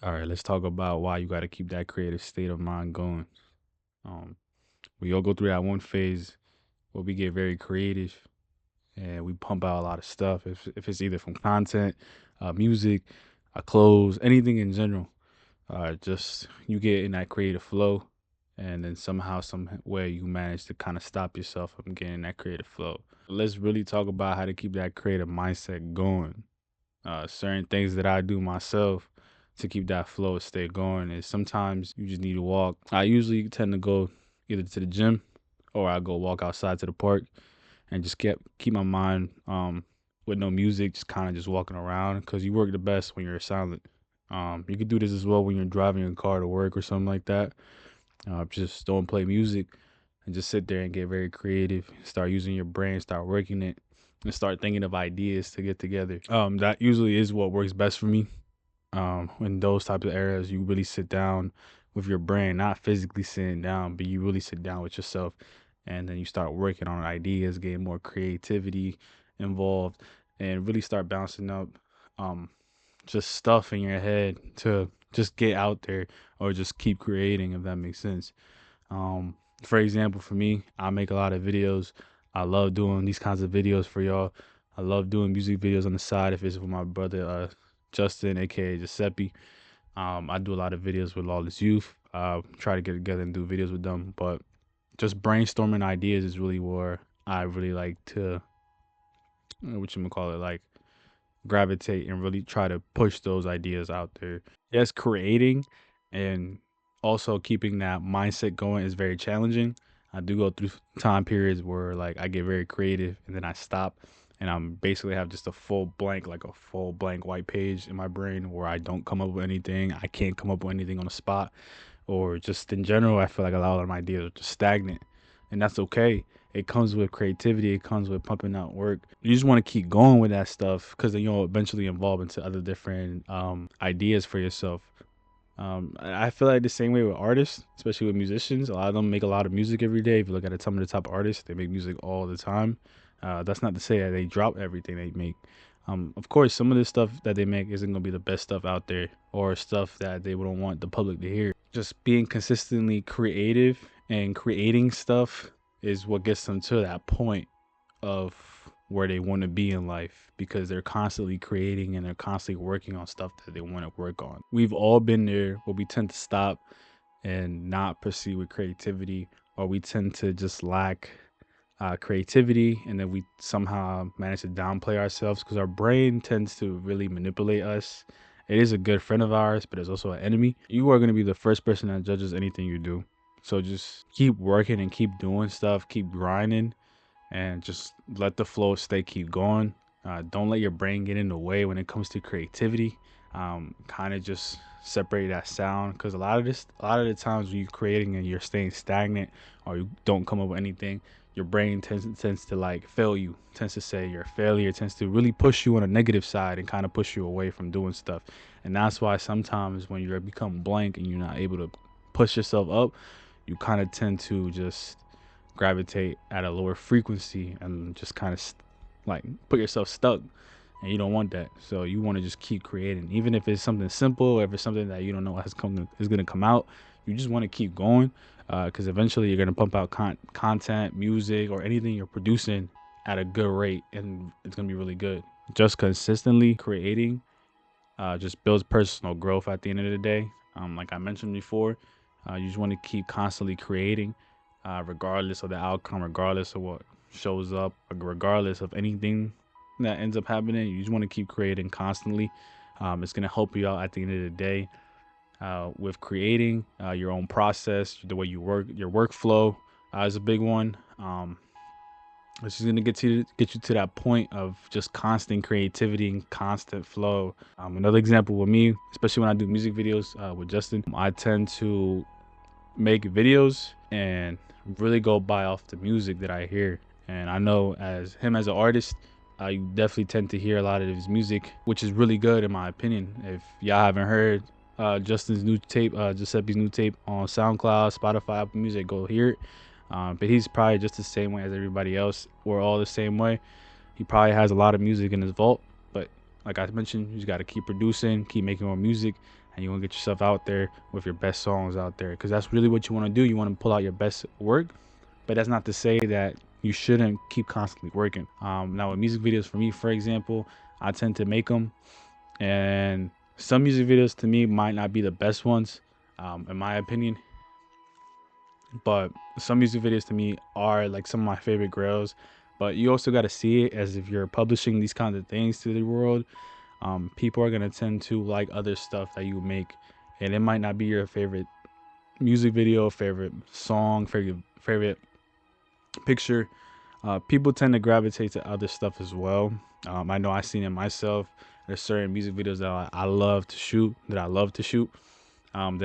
All right, let's talk about why you got to keep that creative state of mind going. Um, we all go through that one phase where we get very creative and we pump out a lot of stuff. If it's either from content, music, clothes, anything in general, just you get in that creative flow, and then somehow, some way, you manage to kind of stop yourself from getting in that creative flow. Let's really talk about how to keep that creative mindset going. Certain things that I do myself to keep that flow stay going is sometimes you just need to walk. I usually tend to go either to the gym or I go walk outside to the park and just keep my mind with no music, just kind of just walking around because you work the best when you're silent. You can do this as well when you're driving your car to work or something like that. Just don't play music and just sit there and get very creative. Start using your brain, start working it, and start thinking of ideas to get together. That usually is what works best for me. In those types of areas, you really sit down with your brain, not physically sitting down, but you really sit down with yourself, and then you start working on ideas, getting more creativity involved, and really start bouncing up um just stuff in your head to just get out there or just keep creating, if that makes sense. For example, for me, I make a lot of videos. I love doing these kinds of videos for y'all. I love doing music videos on the side if it's with my brother Justin, aka Giuseppe. I do a lot of videos with Lawless Youth. Try to get together and do videos with them. But just brainstorming ideas is really where I really like to what you call it, like gravitate and really try to push those ideas out there. Yes, creating and also keeping that mindset going is very challenging. I do go through time periods where like I get very creative and then I stop and I'm basically have just a full blank, like a full blank white page in my brain where I don't come up with anything. I can't come up with anything on the spot or just in general, I feel like a lot of my ideas are just stagnant, and that's okay. It comes with creativity. It comes with pumping out work. You just want to keep going with that stuff because then you'll eventually evolve into other different ideas for yourself. I feel like the same way with artists, especially with musicians. A lot of them make a lot of music every day. If you look at some of the top artists, they make music all the time. That's not to say that they drop everything they make. Of course, some of the stuff that they make isn't gonna be the best stuff out there, or stuff that they wouldn't want the public to hear. Just being consistently creative and creating stuff is what gets them to that point of where they want to be in life because they're constantly creating and they're constantly working on stuff that they want to work on. We've all been there where we tend to stop and not proceed with creativity, or we tend to just lack creativity, and then we somehow manage to downplay ourselves because our brain tends to really manipulate us. It is a good friend of ours, but it's also an enemy. You are going to be the first person that judges anything you do. So just keep working and keep doing stuff, keep grinding, and just let the flow stay keep going. Don't let your brain get in the way when it comes to creativity. Kind of just separate that sound because a lot of the times when you're creating and you're staying stagnant or you don't come up with anything, your brain tends to like fail you, tends to say you're a failure, tends to really push you on a negative side and kind of push you away from doing stuff. And that's why sometimes when you become blank and you're not able to push yourself up, you kind of tend to just gravitate at a lower frequency and just kind of like put yourself stuck, and you don't want that. So you want to just keep creating even if it's something simple or if it's something that you don't know is going to come out. You just want to keep going because eventually you're going to pump out content, music, or anything you're producing at a good rate, and it's going to be really good. Just consistently creating just builds personal growth at the end of the day. Like I mentioned before, you just want to keep constantly creating, regardless of the outcome, regardless of what shows up, regardless of anything that ends up happening. You just want to keep creating constantly. It's going to help you out at the end of the day with creating your own process, the way you work, your workflow is a big one. It's just gonna get you to that point of just constant creativity and constant flow. Another example with me, especially when I do music videos with Justin, I tend to make videos and really go by off the music that I hear. And I know as him as an artist, you definitely tend to hear a lot of his music, which is really good in my opinion. If y'all haven't heard Justin's new tape, Giuseppe's new tape on SoundCloud, Spotify, Apple Music, go hear it. But he's probably just the same way as everybody else. We're all the same way. He probably has a lot of music in his vault, but like I mentioned, you just got to keep producing, keep making more music, and you want to get yourself out there with your best songs out there, because that's really what you want to do. You want to pull out your best work, but that's not to say that you shouldn't keep constantly working. Now with music videos, for me, for example, I tend to make them, and some music videos to me might not be the best ones, in my opinion, but some music videos to me are like some of my favorite grails. But you also got to see it as if you're publishing these kinds of things to the world. People are gonna tend to like other stuff that you make, and it might not be your favorite music video, favorite song, favorite picture. People tend to gravitate to other stuff as well. I know I've seen it myself. There's certain music videos that I love to shoot, that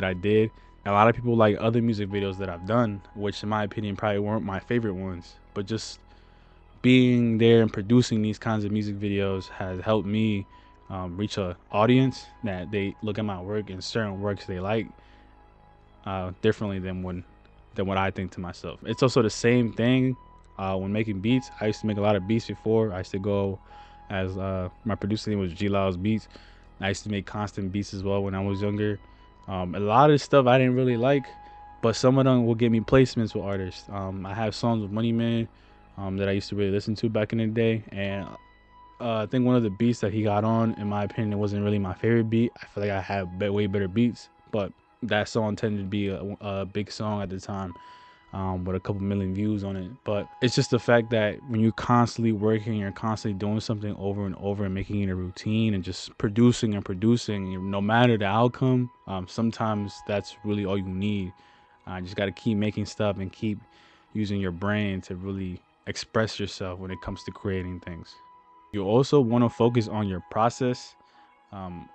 I did. And a lot of people like other music videos that I've done, which in my opinion probably weren't my favorite ones. But just being there and producing these kinds of music videos has helped me reach a audience that they look at my work and certain works they like differently than what I think to myself. It's also the same thing when making beats. I used to make a lot of beats before. I used to go as my producer name was Jksauza Beats. I used to make constant beats as well when I was younger. A lot of stuff I didn't really like, but some of them will get me placements with artists. I have songs with Money Man that I used to really listen to back in the day, and I think one of the beats that he got on, in my opinion, it wasn't really my favorite beat. I feel like I had way better beats, but that song tended to be a big song at the time, with a couple million views on it. But it's just the fact that when you're constantly working, you're constantly doing something over and over and making it a routine and just producing and producing, no matter the outcome, sometimes that's really all you need. You just got to keep making stuff and keep using your brain to really express yourself when it comes to creating things. You also want to focus on your process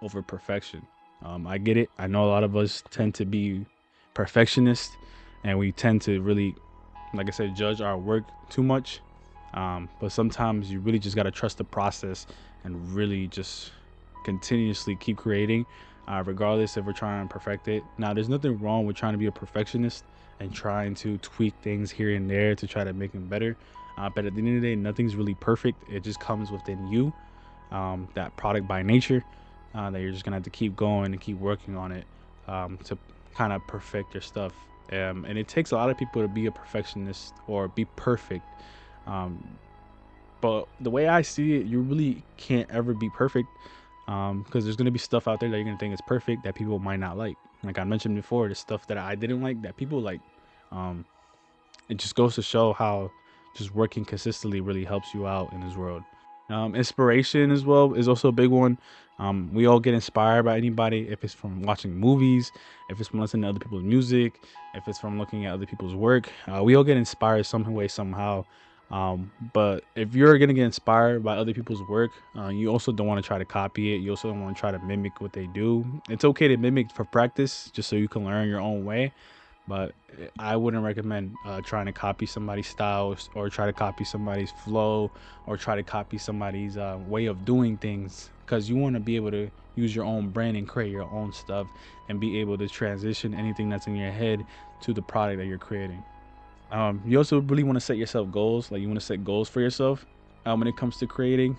over perfection. I get it. I know a lot of us tend to be perfectionists, and we tend to really, like I said, judge our work too much. But sometimes you really just got to trust the process and really just continuously keep creating, regardless if we're trying to perfect it. Now, there's nothing wrong with trying to be a perfectionist and trying to tweak things here and there to try to make them better. But at the end of the day, nothing's really perfect. It just comes within you, that product by nature, that you're just gonna have to keep going and keep working on it, to kind of perfect your stuff. And it takes a lot of people to be a perfectionist or be perfect. Um, but the way I see it, you really can't ever be perfect, because there's gonna be stuff out there that you're gonna think is perfect that people might not like. Like I mentioned before, the stuff that I didn't like that people like. Um, it just goes to show how just working consistently really helps you out in this world. Inspiration as well is also a big one. We all get inspired by anybody, if it's from watching movies, if it's from listening to other people's music, if it's from looking at other people's work. We all get inspired some way, somehow. But if you're gonna get inspired by other people's work, you also don't want to try to copy it. You also don't want to try to mimic what they do. It's okay to mimic for practice, just so you can learn your own way, but I wouldn't recommend trying to copy somebody's styles or try to copy somebody's flow or try to copy somebody's way of doing things, because you want to be able to use your own brand and create your own stuff and be able to transition anything that's in your head to the product that you're creating. You also really want to set yourself goals. Like, you want to set goals for yourself when it comes to creating.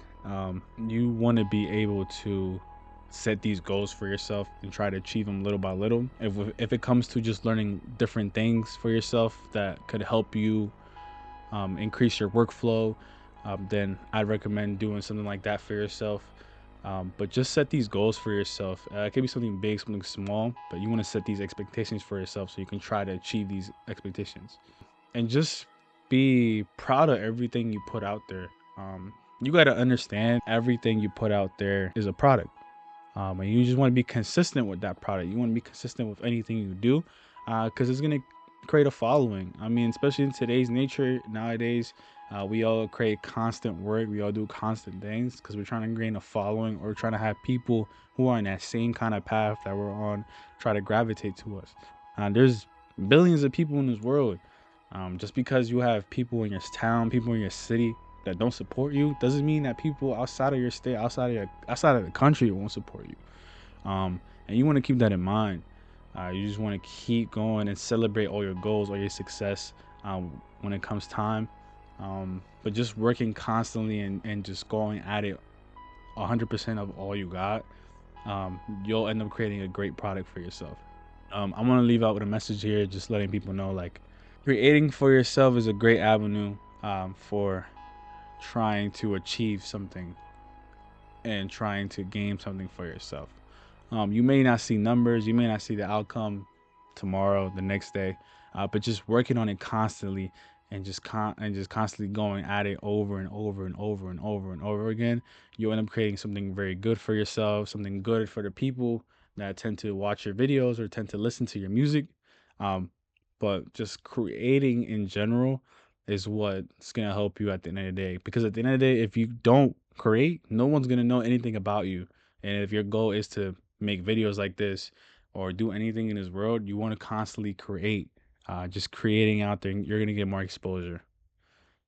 You want to be able to set these goals for yourself and try to achieve them little by little. If it comes to just learning different things for yourself that could help you increase your workflow, then I'd recommend doing something like that for yourself. But just set these goals for yourself. It could be something big, something small, but you want to set these expectations for yourself so you can try to achieve these expectations. And just be proud of everything you put out there. You got to understand everything you put out there is a product. And you just want to be consistent with that product. You want to be consistent with anything you do, because it's going to create a following. I mean, especially in today's nature nowadays, we all create constant work. We all do constant things because we're trying to gain a following, or trying to have people who are on that same kind of path that we're on try to gravitate to us. There's billions of people in this world. Just because you have people in your town, people in your city that don't support you, doesn't mean that people outside of your state, outside of the country won't support you. And you want to keep that in mind. You just want to keep going and celebrate all your goals, all your success, when it comes time. But just working constantly and just going at it 100% of all you got. you'll end up creating a great product for yourself. I want to leave out with a message here, just letting people know like creating for yourself is a great avenue for trying to achieve something and trying to gain something for yourself. You may not see numbers, you may not see the outcome tomorrow, the next day, but just working on it constantly and just constantly going at it over and over and over and over and over again, you'll end up creating something very good for yourself, something good for the people that tend to watch your videos or tend to listen to your music. Um, but just creating in general is what's gonna help you at the end of the day. Because at the end of the day, if you don't create, no one's gonna know anything about you. And if your goal is to make videos like this or do anything in this world, you want to constantly create. Just creating out there, you're gonna get more exposure.